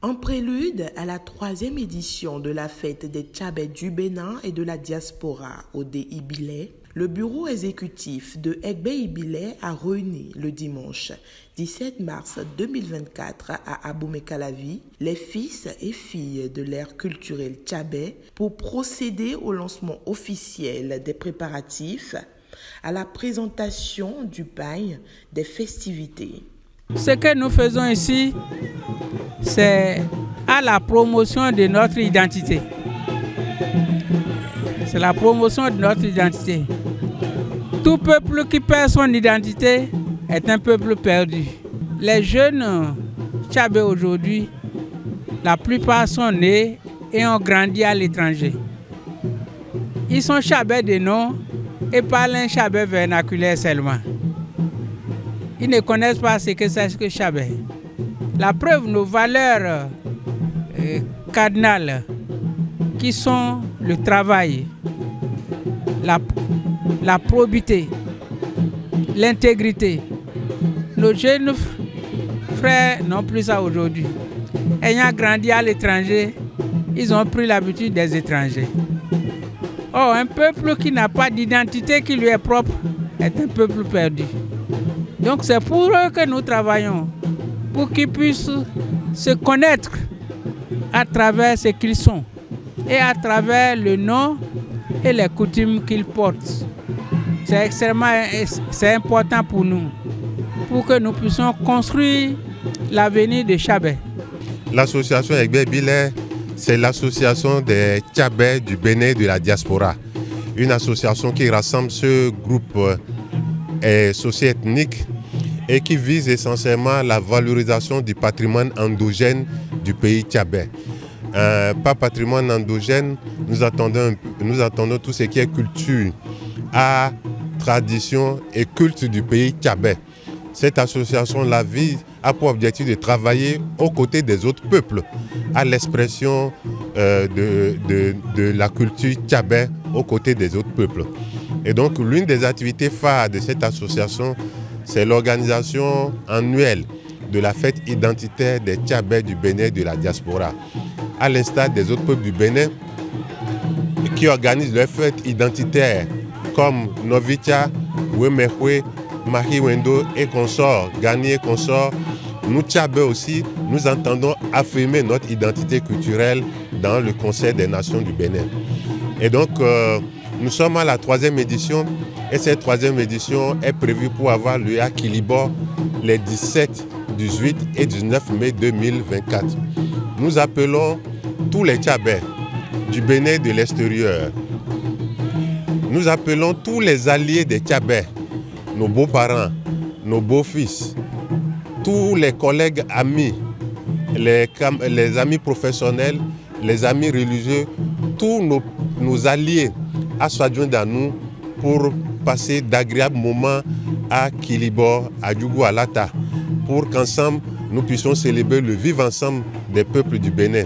En prélude à la 3e édition de la fête des Tchabè du Bénin et de la diaspora au Ibilé, le bureau exécutif de Egbe Ibilé a réuni le dimanche 17 mars 2024 à Abomey-Calavi les fils et filles de l'ère culturelle Tchabè pour procéder au lancement officiel des préparatifs à la présentation du bail des festivités. Ce que nous faisons ici, c'est à la promotion de notre identité. C'est la promotion de notre identité. Tout peuple qui perd son identité est un peuple perdu. Les jeunes Tchabè aujourd'hui, la plupart sont nés et ont grandi à l'étranger. Ils sont Tchabè de nom et parlent un Tchabè vernaculaire seulement. Ils ne connaissent pas ce que c'est que Tchabè. La preuve, nos valeurs cardinales, qui sont le travail, la probité, l'intégrité. Nos jeunes frères n'ont plus ça aujourd'hui. Ayant grandi à l'étranger, ils ont pris l'habitude des étrangers. Or, un peuple qui n'a pas d'identité qui lui est propre est un peuple perdu. Donc c'est pour eux que nous travaillons, pour qu'ils puissent se connaître à travers ce qu'ils sont et à travers le nom et les coutumes qu'ils portent. C'est important pour nous, pour que nous puissions construire l'avenir de Tchabè. L'association Egbe Ibilé, c'est l'association des Tchabè du Bénin et de la diaspora. Une association qui rassemble ce groupe socio-ethnique et qui vise essentiellement la valorisation du patrimoine endogène du pays Tchabè. Par patrimoine endogène, nous attendons tout ce qui est culture, art, tradition et culte du pays Tchabè. Cette association-là a pour objectif de travailler aux côtés des autres peuples, à l'expression de la culture Tchabè aux côtés des autres peuples. Et donc l'une des activités phares de cette association, c'est l'organisation annuelle de la fête identitaire des Tchabè du Bénin et de la diaspora. À l'instar des autres peuples du Bénin qui organisent leurs fêtes identitaires comme Novitia, Wemekwe, Mahiwendo et consorts, Gani et consorts, nous Tchabè aussi, nous entendons affirmer notre identité culturelle dans le Conseil des Nations du Bénin. Et donc, nous sommes à la 3e édition et cette 3e édition est prévue pour avoir lieu à Kilibor les 17, 18 et 19 mai 2024. Nous appelons tous les Tchabè du Bénin et de l'extérieur. Nous appelons tous les alliés des Tchabè, nos beaux-parents, nos beaux-fils, tous les collègues amis, les amis professionnels, les amis religieux, tous nos alliés à se joindre à nous pour passer d'agréables moments à Kilibor, à Djougou-Alata, pour qu'ensemble nous puissions célébrer le vivre ensemble des peuples du Bénin.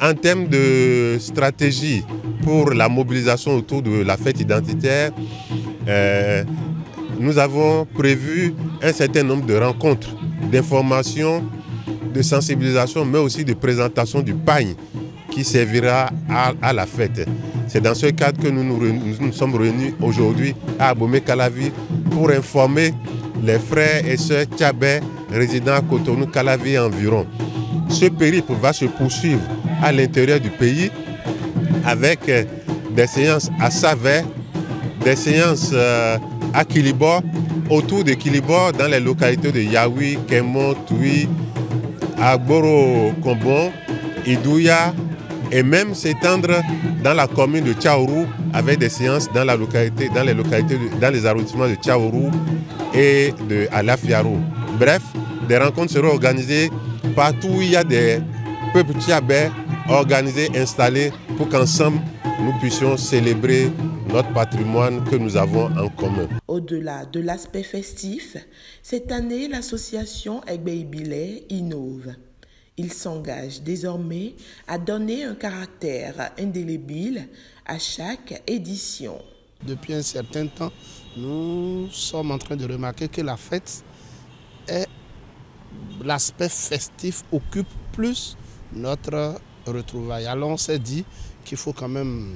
En termes de stratégie pour la mobilisation autour de la fête identitaire, nous avons prévu un certain nombre de rencontres, d'informations, de sensibilisation, mais aussi de présentation du pagne qui servira à la fête. C'est dans ce cadre que nous sommes réunis aujourd'hui à Abomey-Calavi pour informer les frères et sœurs Tchabè résidant à Cotonou-Calavi et environ. Ce périple va se poursuivre à l'intérieur du pays avec des séances à Savè, des séances à Kilibor, autour de Kilibor, dans les localités de Yaoui, Kémon, Toui, Agboro-Kombon, Idouya, et même s'étendre dans la commune de Tchaourou avec des séances dans les arrondissements de Tchaourou et de Alafiarou. Bref, des rencontres seront organisées partout où il y a des peuples Tchabè organisés, installés, pour qu'ensemble nous puissions célébrer notre patrimoine que nous avons en commun. Au-delà de l'aspect festif, cette année, l'association Egbe Ibilé innove. Il s'engage désormais à donner un caractère indélébile à chaque édition. Depuis un certain temps, nous sommes en train de remarquer que la fête est l'aspect festif occupe plus notre retrouvaille. Alors on s'est dit qu'il faut quand même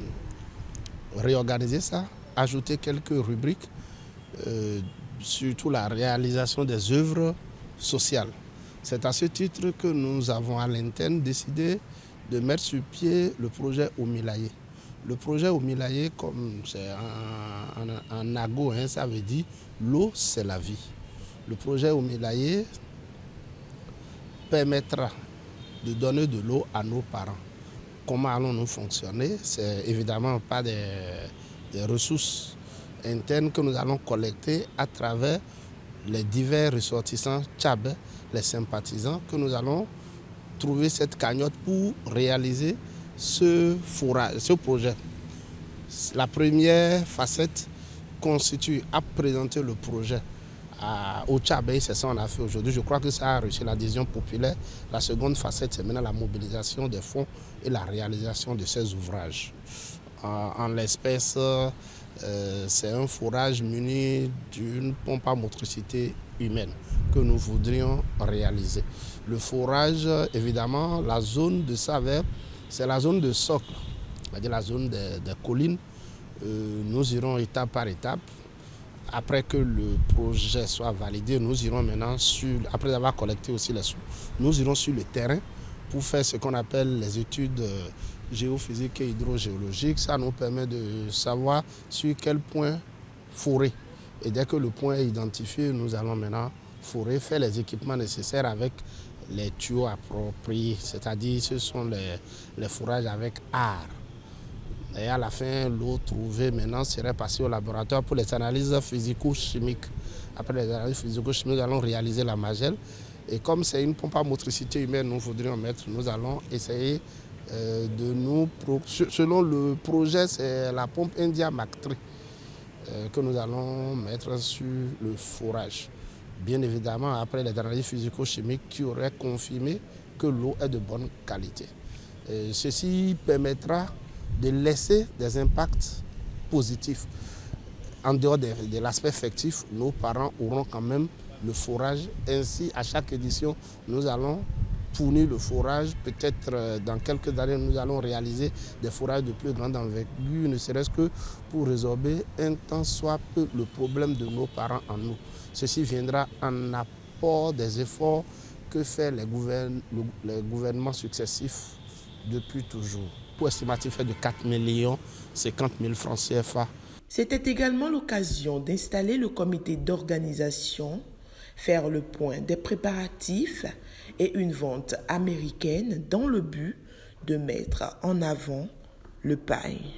réorganiser ça, ajouter quelques rubriques, surtout la réalisation des œuvres sociales. C'est à ce titre que nous avons à l'interne décidé de mettre sur pied le projet Omilaye. Le projet Omilaye, comme c'est un nago, ça veut dire l'eau c'est la vie. Le projet Omilaye permettra de donner de l'eau à nos parents. Comment allons-nous fonctionner? C'est évidemment pas des ressources internes que nous allons collecter à travers les divers ressortissants tchabais, les sympathisants, que nous allons trouver cette cagnotte pour réaliser ce projet. La première facette constitue à présenter le projet au Tchabé, c'est ça qu'on a fait aujourd'hui. Je crois que ça a reçu l'adhésion populaire. La seconde facette, c'est maintenant la mobilisation des fonds et la réalisation de ces ouvrages. En l'espèce, c'est un forage muni d'une pompe à motricité humaine que nous voudrions réaliser. Le forage, évidemment, la zone de Savère, c'est la zone de socle, c'est-à-dire la zone des collines. Nous irons étape par étape. Après que le projet soit validé, nous irons maintenant après avoir collecté aussi les sous, nous irons sur le terrain pour faire ce qu'on appelle les études géophysiques et hydrogéologiques. Ça nous permet de savoir sur quel point forer. Et dès que le point est identifié, nous allons maintenant forer, faire les équipements nécessaires avec les tuyaux appropriés. C'est-à-dire ce sont les forages avec art. Et à la fin, l'eau trouvée maintenant serait passée au laboratoire pour les analyses physico-chimiques. Après les analyses physico-chimiques, nous allons réaliser la magelle. Et comme c'est une pompe à motricité humaine, nous allons essayer selon le projet, c'est la pompe India Mac 3 que nous allons mettre sur le forage. Bien évidemment, après les analyses physico-chimiques qui auraient confirmé que l'eau est de bonne qualité. Ceci permettra de laisser des impacts positifs. En dehors de l'aspect effectif, nos parents auront quand même le forage. Ainsi, à chaque édition, nous allons fournir le forage. Peut-être dans quelques années, nous allons réaliser des forages de plus grande envergure, ne serait-ce que pour résorber un tant soit peu le problème de nos parents en eau. Ceci viendra en apport des efforts que font les gouvernements successifs depuis toujours. Pour estimatif est de 4 50 000 francs CFA. C'était également l'occasion d'installer le comité d'organisation, faire le point des préparatifs et une vente américaine dans le but de mettre en avant le paille.